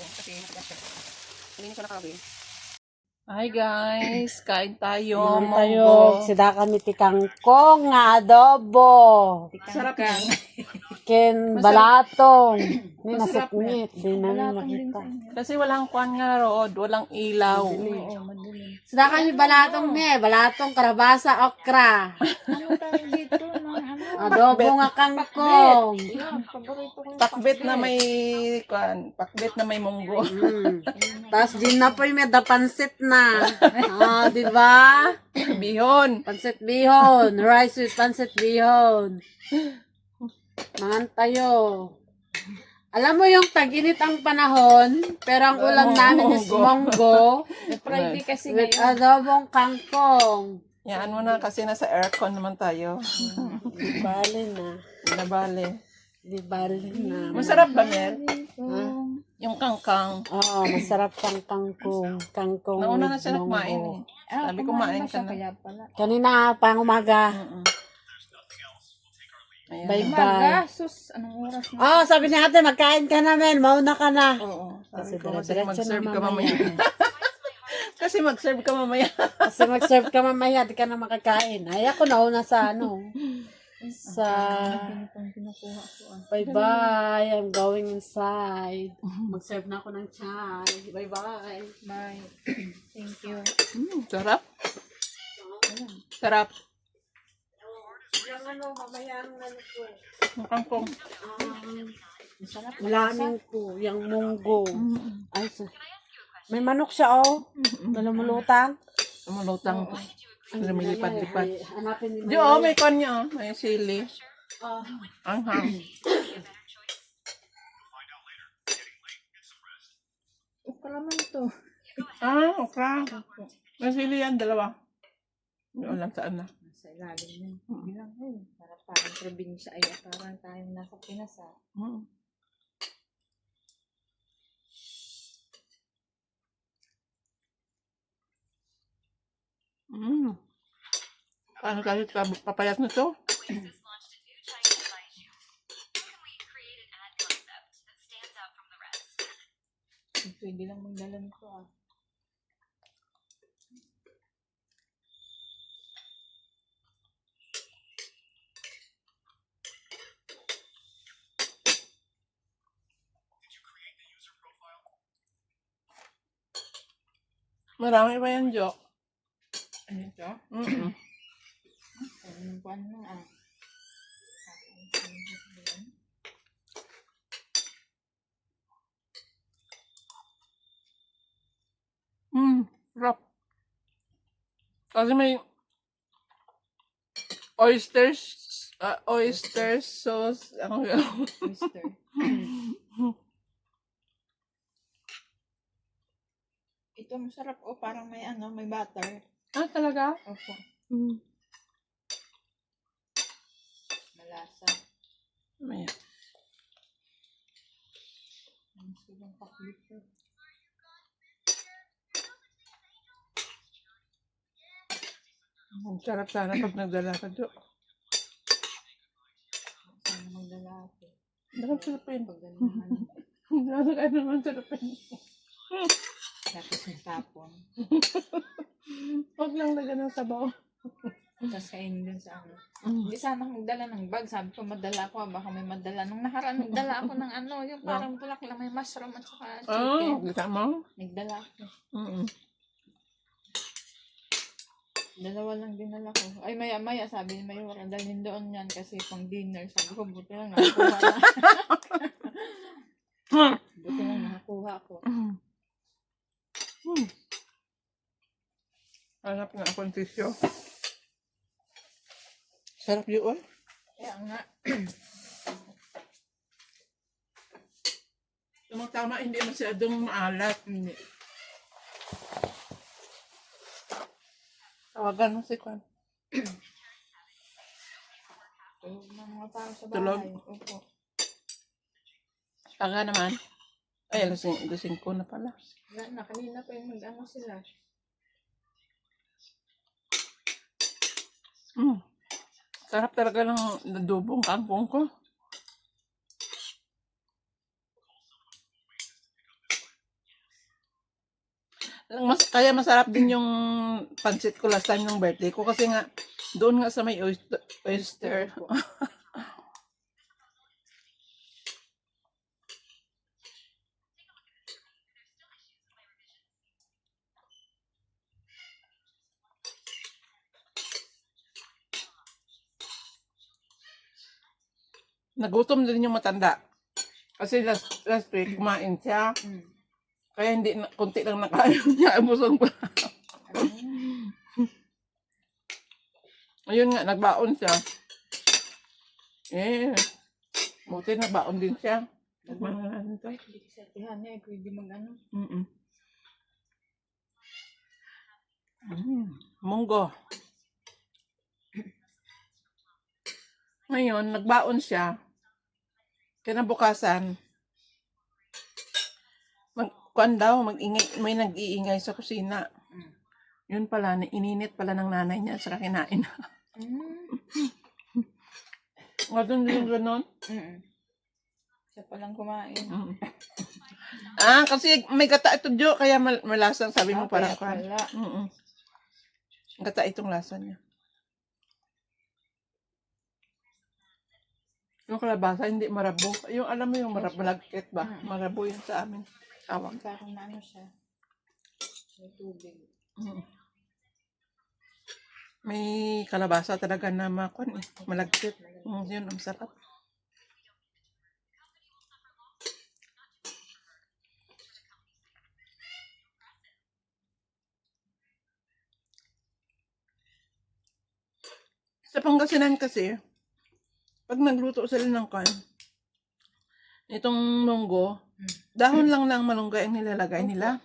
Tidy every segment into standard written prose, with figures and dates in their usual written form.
kangkong kasi matigas siya. Hindi ko nakawin. Hi guys, kain tayo. Naman tayo, Munggo. sida kami ti kangkong nga adobo. Sarap yan. Ken balatong. Ni Masarap nasukngit, di namin makita. Kasi walang kwan nga rood, walang ilaw. Sida kami balatong balatong karabasa okra. Ano tayo dito? Adobo nga kangkong. Paborito ko yung Pakbet na may kwan, pakbet na may munggo. Tapos din na po yung may pansit na. Ah, di ba? Bihon. Pansit bihon. Rice with pansit bihon. Mangan tayo. Alam mo yung tag-init ang panahon, pero ang ulam namin is monggo Friday kasi with ngayon. adobong kangkong. Yan mo na kasi nasa aircon naman tayo. Di bale na. Nabale. Di bale na. Masarap ba, Mel? Yung kangkang. Oo, masarap kang kangkong. Kangkong Nauna na with siya nagmain eh. monggo. Sabi ko, main ka na. Kaya pala. Kanina pang umaga. Ayan. Bye-bye. Magasus. Anong oras na? Oh, sabi ni ate, magkain ka na, men. Mauna ka na. Oo. Kasi Sabi ko kasi dire-diretso mag-serve na ka mamaya. mamaya. Kasi mag-serve ka mamaya. Kasi mag-serve ka mamaya, di ka na makakain. Ay, ako nauna sa ano. Sa... Itong kinukuha ko. Bye-bye. I'm going inside. Mag-serve na ako ng chai. Bye-bye. Bye. Thank you. Sarap. Sarap. Yung ano, mamaya ang ano ko. Yung kangkong. Masarap. Malaming po, yung munggo. Ay, may manok siya, oh. Nalamulutang. Lumulutang. Lumilipad-lipad. Ay, hanapin ni Di, oh, may kwan niya, oh. May sili. Ah. Anghang. Ukra naman to. Ah, okra. May sili yan, dalawa. Hindi ko alam saan na. Nasa ilalim yan. Bilang ko. Para parang probinsya. Ay, parang tayo nasa Pinas ah. Mm. Mm. Paano kahit papayat nito? Pwede lang magdala nito ah. Marami pa yan, Jo. Ano ito? Mm-mm. Anong kuwan na ah. Sarap. Kasi may oyster sauce. Ang Oyster. Ito masarap oh. Parang may ano, may butter. Ah, talaga? Opo. Mm. Malasa. May. Ang silang paklit ko. Ang sarap sana pag nagdala ka, Jo. Sana magdala ako. Dapat sarapin. Pag ganahan. Dapat ka naman sarapin. Tapos yung tapon. Huwag lang lagyan ng sabaw. Tapos kainin dun sa ano. Hindi sana magdala ng bag. Sabi ko madala ko. Baka may madala. Nung nakaraan nagdala ako ng ano. Yung parang bulak lang. May mushroom at saka chicken. Kita mo? Nagdala ako. Mm-mm. Dalawa lang dinala ko. Ay maya sabi ni Mayor. Dalhin doon yan kasi pang dinner. Sabi ko buti lang nakakuha na. Buti lang nakakuha ko. Hanap na akong tissue. Sarap yun. Kaya nga. Tama-tama, hindi masyadong maalat. Hindi. Tawagan mo si Kwan. Tulog na mga tao sa Tulog? bahay. Opo. Taga naman. Ay, lasing ko na pala. Wala na. Kanina pa yung mag-ano sila. Sarap talaga ng nadubong kangkong ko. Kaya masarap din yung pancit ko last time ng birthday ko kasi nga doon nga sa may oyster. po. Nagutom din yung matanda. Kasi last week kumain siya. Mm. Kaya hindi na, konti lang nakain niya. Busog pa. Ayun nga, nagbaon siya. Eh, buti nagbaon din siya. Nagmanalan to. Hindi ko sa tihan niya, pwede mag-ano. Mm-mm. Munggo. Ngayon, nagbaon siya. Kinabukasan, may nag-iingay sa kusina. Yun pala, ininit pala ng nanay niya sa kinain. Ngadun din ganon. Siya palang kumain. Kasi may gata ito, Jo, kaya malasang sabi mo parang kaya pala. Gata itong lasa niya. Yung kalabasa, hindi marabo. Yung alam mo yung malagkit ba? Marabo yun sa amin. Tawag. Parang na ano siya. May tubig. May kalabasa talaga na malagkit. Yun, ang sarap. Sa Pangasinan kasi, pag nagluto sila ng itong munggo, dahon lang ng malunggay ang nilalagay nila.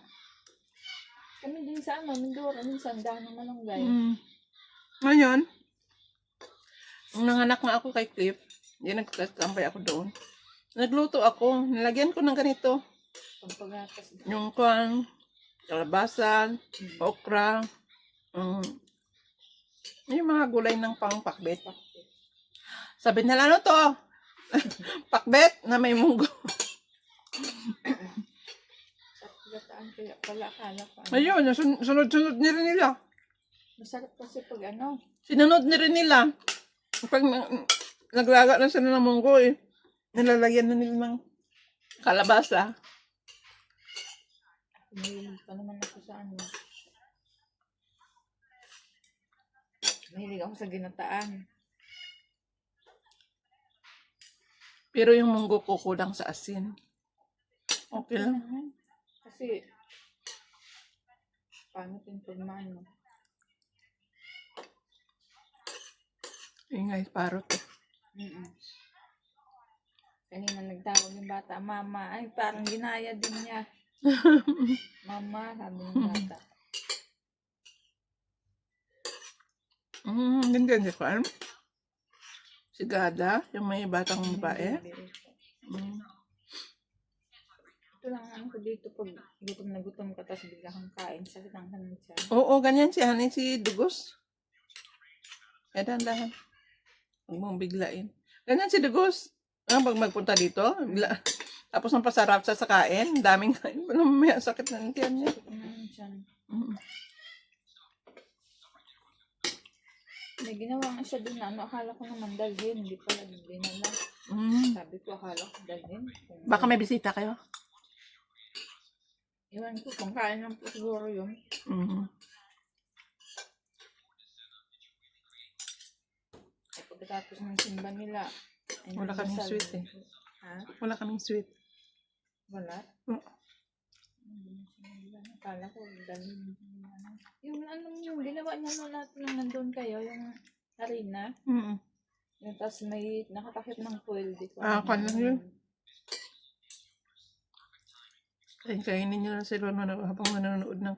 Kami din sa Mindoro, minsan dahon ng malunggay. Ngayon, nung nanganak na ako kay Cliff, hindi nagtambay ako doon. Nagluto ako, nilagyan ko ng ganito. Pagpagatas. Yung kalabasa, okra, yung mga gulay ng pangpakbet. Sabi nila, ano to? Pakbet na may munggo. Sa pagataan kaya pala akala ko. Ayun, sunod-sunod ni rin nila. Masarap kasi pag ano. Sinunod ni rin nila. Pag naglaga na sila ng munggo nilalagyan na nila ng kalabasa. Mahilig pa naman ako sa ano. Mahilig ako sa ginataan. Pero yung munggo ko kulang sa asin. Okay lang. Kasi, paano pinpagmano? Ingay, parot. Kanina nagtawag yung bata, Mama. Ay, parang ginaya din niya. Mama, sabi ng bata. Hindi ko alam. Si Gada, yung may batang babae. Ito lang ano ko dito pag gutom na gutom ka tapos bigla kang kain. Sakit ang kanan siya. Oo, ganyan si si Dugos. Dahan-dahan. Huwag mong biglain. Ganyan si Dugos. Pag magpunta dito, bigla. Tapos ang pasarap sa kain, daming kain. May sakit na ng tiyan niya. Sakit ang kanan siya. May ginawa nga siya doon na ano, akala ko naman dalhin, hindi pala dinala. Sabi ko, akala ko dalhin. Baka may bisita kayo? Iwan ko, kung kain lang po siguro yun. Ay, pagkatapos ng simba nila. Ay, Wala kaming nagdasal. sweet Ha? Wala kaming sweet. Wala? Akala ko dalhin. Yung ano yung ginawa niya no natin nung nandun kayo, yung harina. Yung tapos may nakatakip ng foil dito. Kanan yun. Kainin nyo na sila habang nanonood ng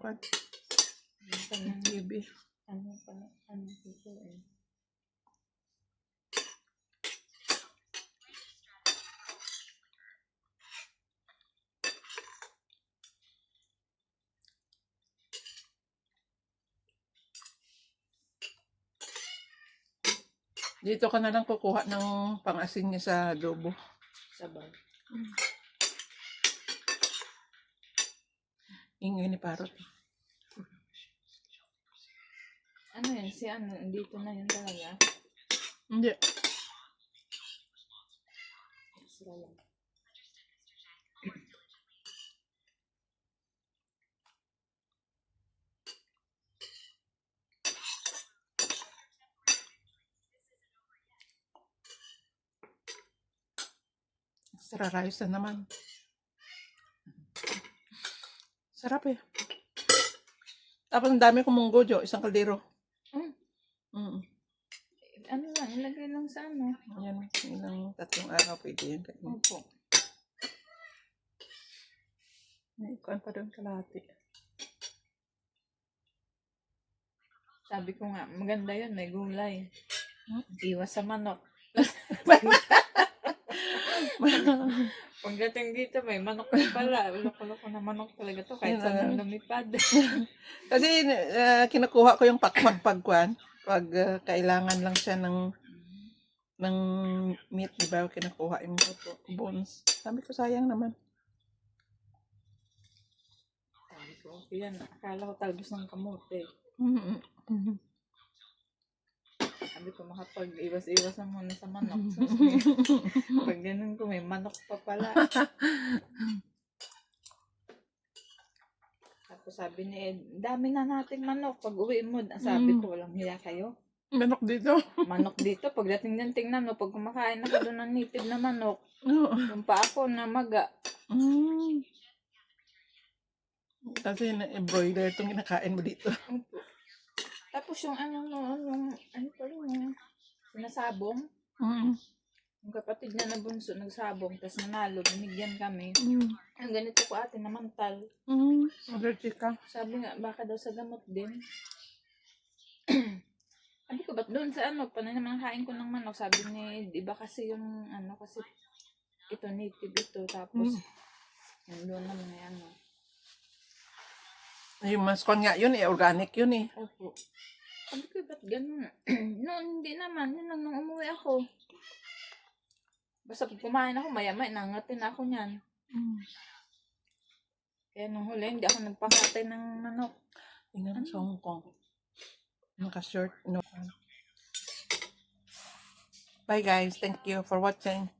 TV. Ano dito eh. Dito ka na lang kukuha ng pang-asin niya sa adobo. Sabay. Ingay ni Parot. Ano yun? Si ano? Dito na yun talaga. Hindi. Extra lang. Extra rice na naman. Sarap eh. Tapos ang dami kong munggo, Jo. Isang kaldero. Mm. Mm. Ano lang, ilagay lang sa ano. Yan. Ilang 3 araw pwede yan. Opo. May ikuan pa doon kalahati. Sabi ko nga, maganda yun, may gulay. Hmm? Iwas sa manok. Pagdating dito, may manok na pala. Loko-loko na manok talaga to. Kahit Yun, saan lumipad. Kasi kinukuha ko yung pakpak pagkuan. Pag kailangan lang siya ng meat, di ba? Kinukuha yung bones. Sabi ko, sayang naman. Sabi ko, okay yan. Akala ko talbos ng kamote. Mm-mm. Mhm. Sabi ko, makapag-iwas-iwas na muna sa manok. Pag ganun ko, may manok pa pala. Tapos sabi ni Ed, dami na nating manok. Pag uwi mo, sabi ko, walang hiya kayo. Manok dito. Manok dito, pagdating ng tingnan mo, pag kumakain ako doon ng native na manok, yung pa ako na maga. Mm. Kasi na-embroider itong kinakain mo dito. Opo. Tapos yung ano pa rin, sinasabong. Mm. Yung kapatid niya na bunso, nagsabong, tapos nanalo, binigyan kami. Mm. Ang ganito ko ate, namantal. Mm. Allergic ka. Sabi nga, baka daw sa gamot din. Sabi ko, ba't doon sa panay naman kain ko ng manok? Sabi ni, di ba kasi yung, kasi ito native ito, tapos, yung doon naman may Yung maskon nga yun organic yun eh. Opo. Sabi ko, ba't ganun? Noon, hindi naman. Yun lang nung umuwi ako. Basta pag kumain ako, maya-maya, nangatin ako niyan. Kaya nung huli, hindi ako nagpakatay ng manok. Tingnan sa Hong Kong. Naka-short. No. Bye guys. Thank you for watching.